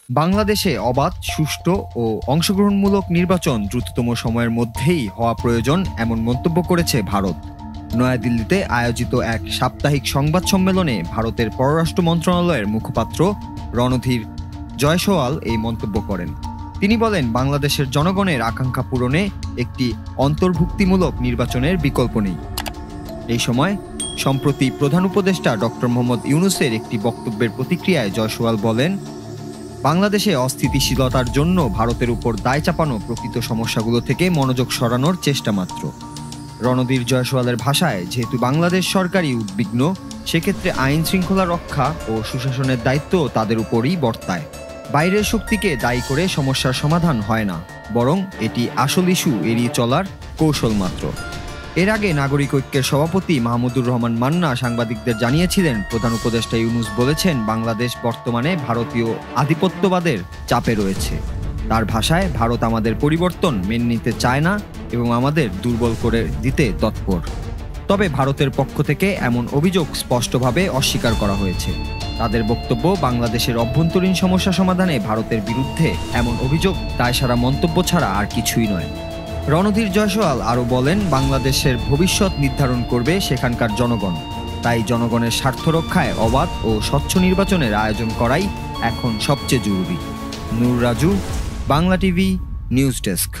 বাংলাদেশে অবাধ, সুষ্ঠু ও অংশগ্রহণমূলক নির্বাচন দ্রুততম সময়ের মধ্যেই হওয়া প্রয়োজন এমন মন্তব্য করেছে ভারত। নয়াদিল্লিতে আয়োজিত এক সাপ্তাহিক সংবাদ সম্মেলনে ভারতের পররাষ্ট্র মন্ত্রণালয়ের মুখপাত্র রণধীর জয়সওয়াল এই মন্তব্য করেন। তিনি বলেন, বাংলাদেশের জনগণের আকাঙ্ক্ষা পূরণে একটি অন্তর্ভুক্তিমূলক নির্বাচনের বিকল্প নেই। এই সময় সম্প্রতি প্রধান উপদেষ্টা ডক্টর মোহাম্মদ ইউনূসের একটি বক্তব্যের প্রতিক্রিয়ায় জয়সওয়াল বলেন, বাংলাদেশে অস্থিতিশীলতার জন্য ভারতের উপর দায় চাপানো প্রকৃত সমস্যাগুলো থেকে মনোযোগ সরানোর চেষ্টা মাত্র। রণধীর জয়সওয়ালের ভাষায়, যেহেতু বাংলাদেশ সরকারই উদ্বিগ্ন, সেক্ষেত্রে আইন শৃঙ্খলা রক্ষা ও সুশাসনের দায়িত্ব তাদের উপরই বর্তায়। বাইরের শক্তিকে দায়ী করে সমস্যার সমাধান হয় না, বরং এটি আসল ইস্যু এড়িয়ে চলার কৌশল মাত্র। এর আগে নাগরিক ঐক্যের সভাপতি মাহমুদুর রহমান মান্না সাংবাদিকদের জানিয়েছিলেন, প্রধান উপদেষ্টা ইউনূস বলেছেন, বাংলাদেশ বর্তমানে ভারতীয় আধিপত্যবাদের চাপে রয়েছে। তার ভাষায়, ভারত আমাদের পরিবর্তন মেনে নিতে চায় না এবং আমাদের দুর্বল করে দিতে তৎপর। তবে ভারতের পক্ষ থেকে এমন অভিযোগ স্পষ্টভাবে অস্বীকার করা হয়েছে। তাদের বক্তব্য, বাংলাদেশের অভ্যন্তরীণ সমস্যা সমাধানে ভারতের বিরুদ্ধে এমন অভিযোগ দায়সারা মন্তব্য ছাড়া আর কিছুই নয়। রণধীর জয়সওয়াল আরও বলেন, বাংলাদেশের ভবিষ্যৎ নির্ধারণ করবে সেখানকার জনগণ। তাই জনগণের স্বার্থ রক্ষায় অবাধ ও স্বচ্ছ নির্বাচনের আয়োজন করাই এখন সবচেয়ে জরুরি। Noor Raju, Bangla TV, news desk.